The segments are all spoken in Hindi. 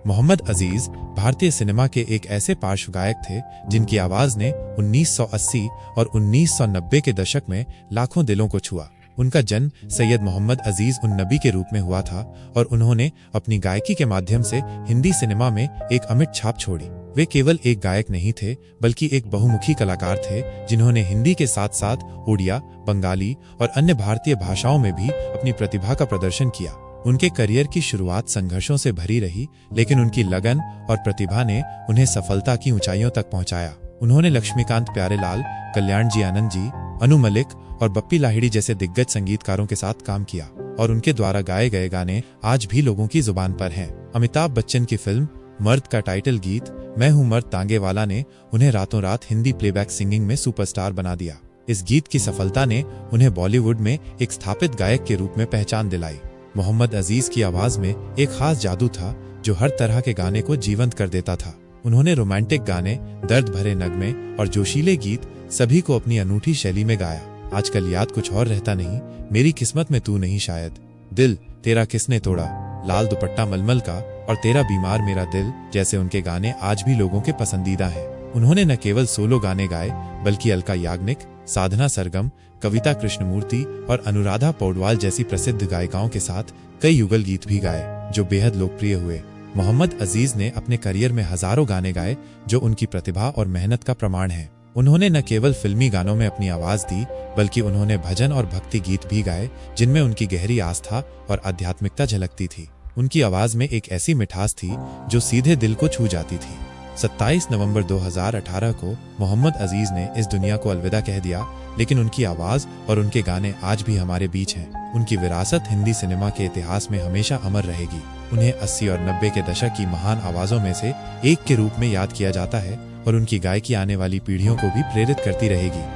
मोहम्मद अजीज भारतीय सिनेमा के एक ऐसे पार्श्व गायक थे जिनकी आवाज ने 1980 और 1990 के दशक में लाखों दिलों को छुआ। उनका जन्म सैयद मोहम्मद अजीज उन नबी के रूप में हुआ था और उन्होंने अपनी गायकी के माध्यम से हिंदी सिनेमा में एक अमिट छाप छोड़ी। वे केवल एक गायक नहीं थे बल्कि एक बहुमुखी कलाकार थे जिन्होंने हिंदी के साथ साथ उड़िया, बंगाली और अन्य भारतीय भाषाओं में भी अपनी प्रतिभा का प्रदर्शन किया। उनके करियर की शुरुआत संघर्षों से भरी रही, लेकिन उनकी लगन और प्रतिभा ने उन्हें सफलता की ऊंचाइयों तक पहुंचाया। उन्होंने लक्ष्मीकांत प्यारेलाल, कल्याण जी आनंद जी, अनु मलिक और बप्पी लाहिड़ी जैसे दिग्गज संगीतकारों के साथ काम किया और उनके द्वारा गाए गए गाने आज भी लोगों की जुबान पर हैं। अमिताभ बच्चन की फिल्म मर्द का टाइटल गीत मैं हूँ मर्द तांगे वाला ने उन्हें रातों रात हिंदी प्लेबैक सिंगिंग में सुपरस्टार बना दिया। इस गीत की सफलता ने उन्हें बॉलीवुड में एक स्थापित गायक के रूप में पहचान दिलाई। मोहम्मद अजीज की आवाज में एक खास जादू था जो हर तरह के गाने को जीवंत कर देता था। उन्होंने रोमांटिक गाने, दर्द भरे नगमे और जोशीले गीत सभी को अपनी अनूठी शैली में गाया। आजकल याद कुछ और रहता नहीं, मेरी किस्मत में तू नहीं शायद, दिल तेरा किसने तोड़ा, लाल दुपट्टा मलमल का और तेरा बीमार मेरा दिल जैसे उनके गाने आज भी लोगों के पसंदीदा हैं। उन्होंने न केवल सोलो गाने गाए बल्कि अलका याग्निक, साधना सरगम, कविता कृष्णमूर्ति और अनुराधा पौडवाल जैसी प्रसिद्ध गायिकाओं के साथ कई युगल गीत भी गाए जो बेहद लोकप्रिय हुए। मोहम्मद अजीज ने अपने करियर में हजारों गाने गाए जो उनकी प्रतिभा और मेहनत का प्रमाण है। उन्होंने न केवल फिल्मी गानों में अपनी आवाज दी बल्कि उन्होंने भजन और भक्ति गीत भी गाए जिनमें उनकी गहरी आस्था और आध्यात्मिकता झलकती थी। उनकी आवाज में एक ऐसी मिठास थी जो सीधे दिल को छू जाती थी। 27 नवंबर 2018 को मोहम्मद अजीज ने इस दुनिया को अलविदा कह दिया, लेकिन उनकी आवाज और उनके गाने आज भी हमारे बीच हैं। उनकी विरासत हिंदी सिनेमा के इतिहास में हमेशा अमर रहेगी। उन्हें 80 और 90 के दशक की महान आवाजों में से एक के रूप में याद किया जाता है और उनकी गायकी आने वाली पीढ़ियों को भी प्रेरित करती रहेगी।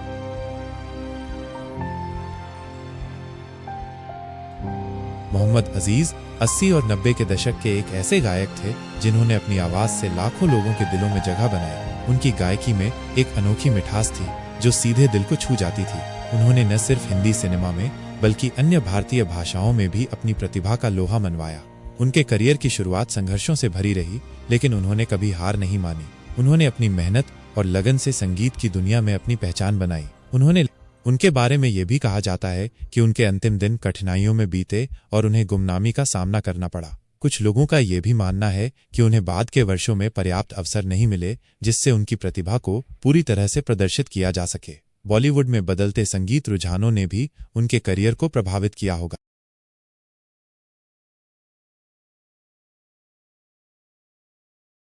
मोहम्मद अजीज 80 और 90 के दशक के एक ऐसे गायक थे जिन्होंने अपनी आवाज से लाखों लोगों के दिलों में जगह बनाई। उनकी गायकी में एक अनोखी मिठास थी जो सीधे दिल को छू जाती थी। उन्होंने न सिर्फ हिंदी सिनेमा में बल्कि अन्य भारतीय भाषाओं में भी अपनी प्रतिभा का लोहा मनवाया। उनके करियर की शुरुआत संघर्षों से भरी रही, लेकिन उन्होंने कभी हार नहीं मानी। उन्होंने अपनी मेहनत और लगन से संगीत की दुनिया में अपनी पहचान बनाई। उनके बारे में ये भी कहा जाता है कि उनके अंतिम दिन कठिनाइयों में बीते और उन्हें गुमनामी का सामना करना पड़ा। कुछ लोगों का ये भी मानना है कि उन्हें बाद के वर्षों में पर्याप्त अवसर नहीं मिले जिससे उनकी प्रतिभा को पूरी तरह से प्रदर्शित किया जा सके। बॉलीवुड में बदलते संगीत रुझानों ने भी उनके करियर को प्रभावित किया होगा।